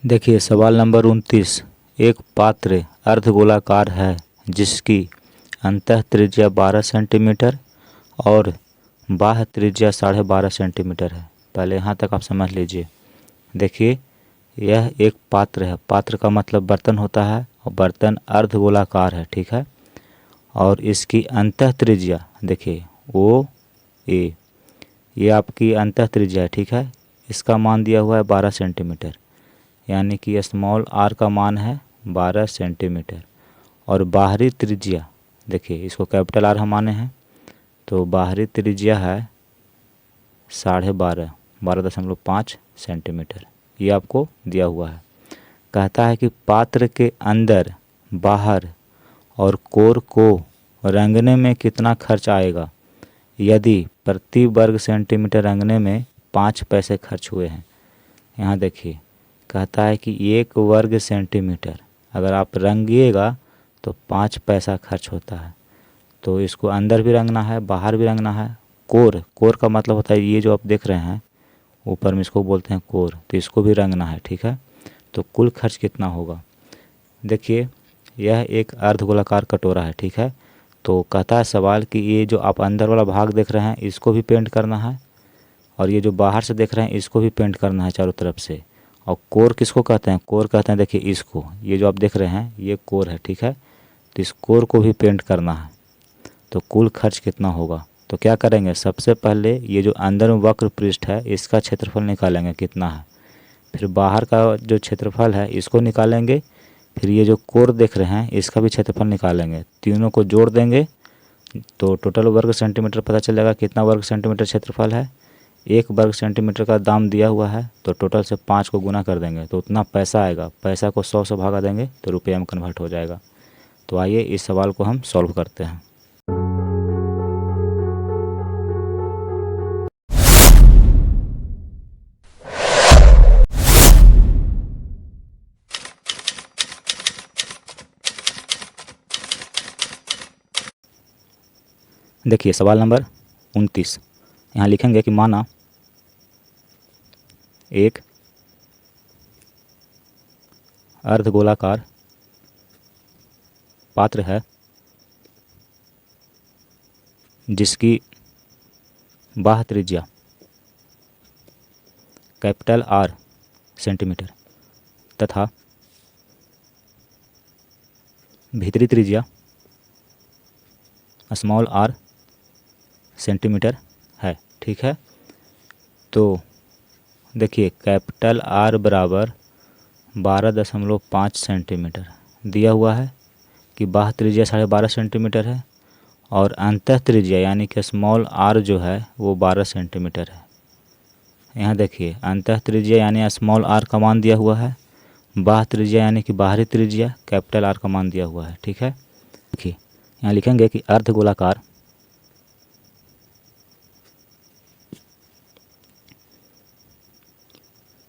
देखिए सवाल नंबर 29। एक पात्र अर्धगोलाकार है जिसकी अंतः त्रिज्या 12 सेंटीमीटर और बाह्य त्रिज्या 12.5 सेंटीमीटर है। पहले यहाँ तक आप समझ लीजिए। देखिए यह एक पात्र है। पात्र का मतलब बर्तन होता है और बर्तन अर्धगोलाकार है, ठीक है। और इसकी अंतः त्रिज्या देखिए ओ ए, ये आपकी अंतः त्रिज्या है, ठीक है। इसका मान दिया हुआ है 12 सेंटीमीटर, यानी कि स्मॉल आर का मान है 12 सेंटीमीटर। और बाहरी त्रिज्या देखिए, इसको कैपिटल आर हम माने हैं, तो बाहरी त्रिज्या है 12.5 सेंटीमीटर। ये आपको दिया हुआ है। कहता है कि पात्र के अंदर, बाहर और कोर को रंगने में कितना खर्च आएगा यदि प्रति वर्ग सेंटीमीटर रंगने में 5 पैसे खर्च हुए हैं। यहाँ देखिए कहता है कि 1 वर्ग सेंटीमीटर अगर आप रंगिएगा तो 5 पैसा खर्च होता है। तो इसको अंदर भी रंगना है, बाहर भी रंगना है। कोर का मतलब होता है ये जो आप देख रहे हैं ऊपर में, इसको बोलते हैं कोर, तो इसको भी रंगना है, ठीक है। तो कुल खर्च कितना होगा। देखिए यह एक अर्धगोलाकार कटोरा है, ठीक है। तो कहता है सवाल कि ये जो आप अंदर वाला भाग देख रहे हैं इसको भी पेंट करना है और ये जो बाहर से देख रहे हैं इसको भी पेंट करना है चारों तरफ से। और कोर किसको कहते हैं, कोर कहते हैं देखिए इसको, ये जो आप देख रहे हैं ये कोर है, ठीक है। तो इस कोर को भी पेंट करना है। तो कुल खर्च कितना होगा। तो क्या करेंगे, सबसे पहले ये जो अंदर में वक्र पृष्ठ है इसका क्षेत्रफल निकालेंगे कितना है, फिर बाहर का जो क्षेत्रफल है इसको निकालेंगे, फिर ये जो कोर देख रहे हैं इसका भी क्षेत्रफल निकालेंगे। तीनों को जोड़ देंगे तो टोटल वर्ग सेंटीमीटर पता चल जाएगा कितना वर्ग सेंटीमीटर क्षेत्रफल है। 1 वर्ग सेंटीमीटर का दाम दिया हुआ है तो टोटल से 5 को गुना कर देंगे तो उतना पैसा आएगा। पैसा को 100 से भागा देंगे तो रुपये में कन्वर्ट हो जाएगा। तो आइए इस सवाल को हम सॉल्व करते हैं। देखिए सवाल नंबर 29। यहाँ लिखेंगे कि माना एक अर्धगोलाकार पात्र है जिसकी बाह्य त्रिज्या कैपिटल आर सेंटीमीटर तथा भीतरी त्रिज्या स्मॉल आर सेंटीमीटर है, ठीक है। तो देखिए कैपिटल आर बराबर 12.5 सेंटीमीटर दिया हुआ है कि बाह्य त्रिज्या 12.5 सेंटीमीटर है और अंतः त्रिज्या यानी कि स्मॉल आर जो है वो 12 सेंटीमीटर है। यहाँ देखिए अंतः त्रिज्या यानी स्मॉल आर का मान दिया हुआ है, बाह्य त्रिज्या यानी कि बाहरी त्रिज्या कैपिटल आर का मान दिया हुआ है, ठीक है। देखिए यहाँ लिखेंगे कि अर्धगोलाकार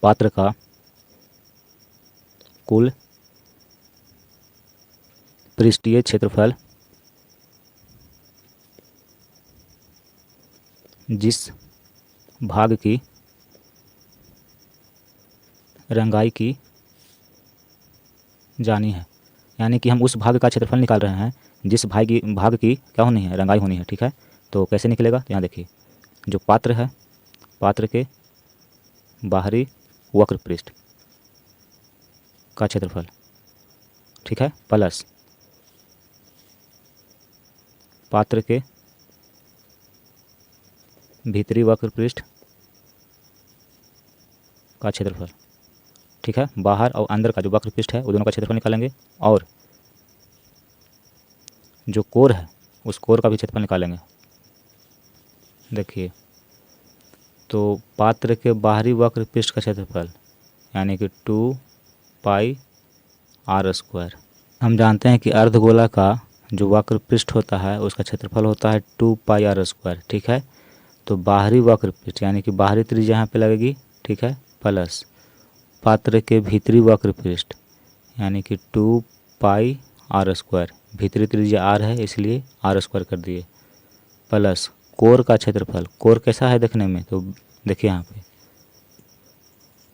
पात्र का कुल पृष्ठीय क्षेत्रफल जिस भाग की रंगाई की जानी है, यानी कि हम उस भाग का क्षेत्रफल निकाल रहे हैं जिस भाग की क्या होनी है, रंगाई होनी है, ठीक है। तो कैसे निकलेगा, यहाँ देखिए जो पात्र है, पात्र के बाहरी वक्र पृष्ठ का क्षेत्रफल, ठीक है, प्लस पात्र के भीतरी वक्र पृष्ठ का क्षेत्रफल, ठीक है। बाहर और अंदर का जो वक्र पृष्ठ है वो दोनों का क्षेत्रफल निकालेंगे और जो कोर है उस कोर का भी क्षेत्रफल निकालेंगे। देखिए तो पात्र के बाहरी वक्र पृष्ठ का क्षेत्रफल यानी कि 2 पाई आर स्क्वायर। हम जानते हैं कि अर्धगोला का जो वक्र पृष्ठ होता है उसका क्षेत्रफल होता है 2 पाई आर स्क्वायर, ठीक है। तो बाहरी वक्र पृष्ठ यानी कि बाहरी त्रिज्या यहाँ पे लगेगी, ठीक है, प्लस पात्र के भीतरी वक्र पृष्ठ यानी कि 2 पाई आर स्क्वायर, भीतरी त्रिज्या आर है इसलिए आर स्क्वायर कर दिए, प्लस कोर का क्षेत्रफल। कोर कैसा है देखने में, तो देखिए यहाँ पे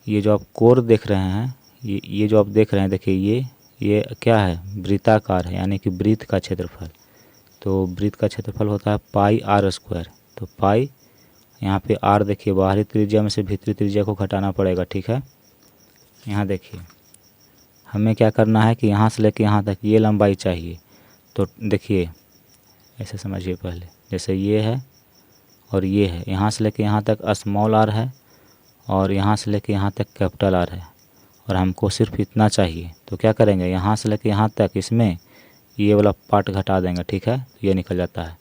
ये जो आप कोर देख रहे हैं ये जो आप देख रहे हैं, देखिए ये क्या है, वृत्ताकार है, यानी कि वृत्त का क्षेत्रफल। तो वृत्त का क्षेत्रफल होता है पाई आर स्क्वायर। तो पाई यहाँ पे आर, देखिए बाहरी त्रिज्या में से भीतरी त्रिज्या को घटाना पड़ेगा, ठीक है। यहाँ देखिए हमें क्या करना है कि यहाँ से लेके यहाँ तक ये लंबाई चाहिए। तो देखिए ऐसे समझिए, पहले जैसे ये है और ये है, यहाँ से लेके यहाँ तक स्मॉल आर है और यहाँ से लेके यहाँ तक कैपिटल आर है, और हमको सिर्फ इतना चाहिए। तो क्या करेंगे, यहाँ से लेके यहाँ तक इसमें ये वाला पार्ट घटा देंगे, ठीक है, तो ये निकल जाता है।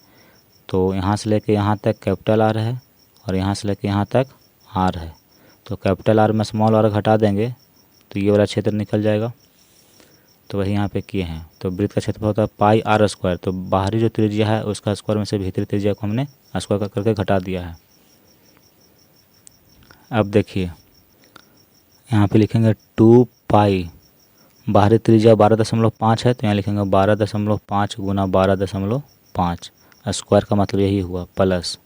तो यहाँ से लेके यहाँ तक कैपिटल आर है और यहाँ से लेके यहाँ तक आर है। तो कैपिटल आर में स्मॉल आर घटा देंगे तो ये वाला क्षेत्र निकल जाएगा। तो वही यहाँ पे किए हैं। तो वृत्त का क्षेत्रफल होता है पाई आर स्क्वायर। तो बाहरी जो त्रिज्या है उसका स्क्वायर में से भीतरी त्रिज्या को हमने स्क्वायर करके घटा दिया है। अब देखिए यहाँ पे लिखेंगे 2 पाई, बाहरी त्रिज्या 12.5 है, तो यहाँ लिखेंगे 12.5 गुना 12.5। स्क्वायर का मतलब यही हुआ, प्लस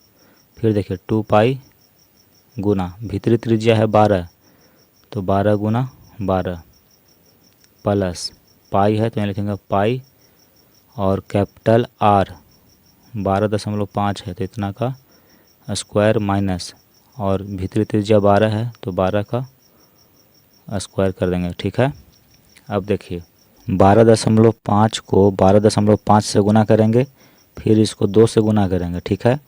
फिर देखिए 2 पाई गुना भीतरी त्रिज्या है 12, तो 12 गुना 12 प्लस पाई है, तो यहाँ लिखेंगे पाई और कैपिटल आर 12.5 है, तो इतना का स्क्वायर माइनस, और भीतरी त्रिज्या 12 है तो 12 का स्क्वायर कर देंगे, ठीक है। अब देखिए 12.5 को 12.5 से गुना करेंगे, फिर इसको 2 से गुना करेंगे, ठीक है।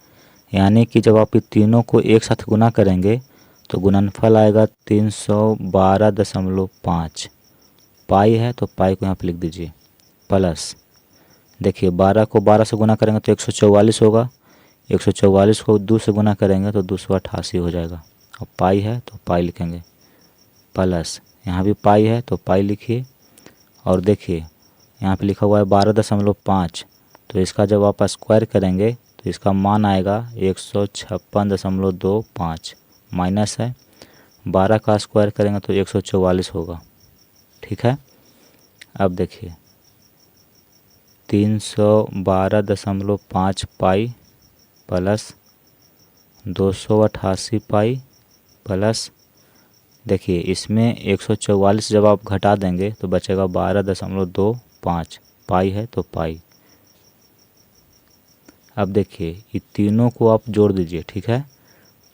यानी कि जब आप इन तीनों को एक साथ गुना करेंगे तो गुणनफल आएगा 312.5। पाई है तो पाई को यहाँ पे लिख दीजिए, प्लस देखिए 12 को 12 से गुना करेंगे तो 144 होगा, 144 को 2 से गुना करेंगे तो 288 हो जाएगा। और पाई है तो पाई लिखेंगे, प्लस यहाँ भी पाई है तो पाई लिखिए, और देखिए यहाँ पे लिखा हुआ है 12.5, तो इसका जब आप स्क्वायर करेंगे तो इसका मान आएगा 156.25, माइनस है 12 का स्क्वायर करेंगे तो 144 होगा, ठीक है। अब देखिए 312.5 पाई प्लस 288 पाई प्लस, देखिए इसमें 144 जब आप घटा देंगे तो बचेगा 12.25, पाई है तो पाई। अब देखिए ये तीनों को आप जोड़ दीजिए, ठीक है।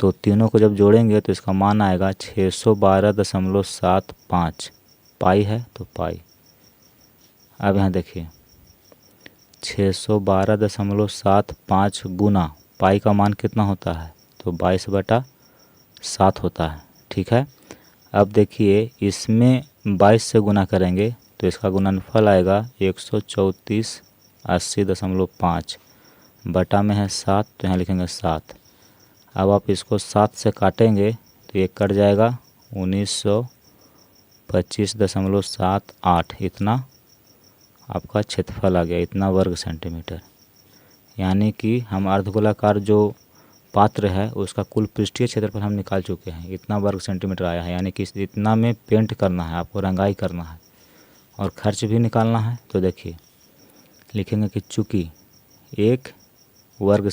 तो तीनों को जब जोड़ेंगे तो इसका मान आएगा 612.75, पाई है तो पाई। अब यहाँ देखिए 612.75 गुना पाई का मान कितना होता है, तो 22/7 होता है, ठीक है। अब देखिए इसमें 22 से गुना करेंगे तो इसका गुणनफल आएगा 134.80.5, बटा में है 7 तो यहाँ लिखेंगे 7। अब आप इसको 7 से काटेंगे तो ये कट जाएगा 1925.78, इतना आपका क्षेत्रफल आ गया, इतना वर्ग सेंटीमीटर। यानी कि हम अर्धगोलाकार जो पात्र है उसका कुल पृष्ठीय क्षेत्रफल हम निकाल चुके हैं, इतना वर्ग सेंटीमीटर आया है। यानी कि इतना में पेंट करना है आपको, रंगाई करना है और खर्च भी निकालना है। तो देखिए लिखेंगे कि चूँकि 1 वर्ग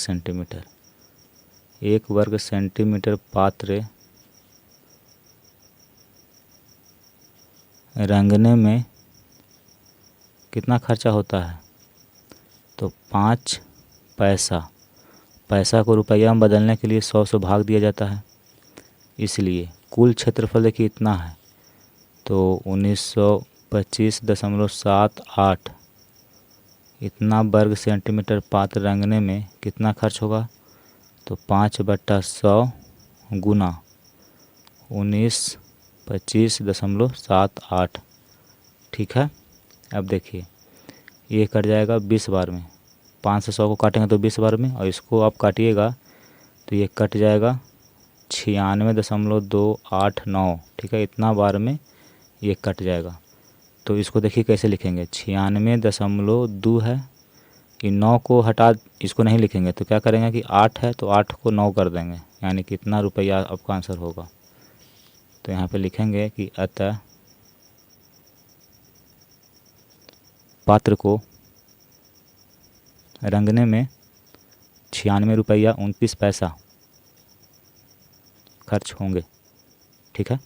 सेंटीमीटर पात्र रंगने में कितना खर्चा होता है, तो 5 पैसा। पैसा को रुपया में बदलने के लिए 100 से भाग दिया जाता है, इसलिए कुल क्षेत्रफल देखिए इतना है। तो 1925.78 इतना वर्ग सेंटीमीटर पात्र रंगने में कितना खर्च होगा, तो 5/100 गुना 1925.78, ठीक है। अब देखिए ये कट जाएगा 20 बार में, 5 से 100 को काटेंगे तो 20 बार में, और इसको आप काटिएगा तो ये कट जाएगा 96.289, ठीक है। इतना बार में ये कट जाएगा। तो इसको देखिए कैसे लिखेंगे, 96.2 है, कि 9 को हटा, इसको नहीं लिखेंगे तो क्या करेंगे कि 8 है तो 8 को 9 कर देंगे, यानी कि इतना रुपया आपका आंसर होगा। तो यहाँ पे लिखेंगे कि अतः पात्र को रंगने में 96 रुपया 29 पैसा खर्च होंगे, ठीक है।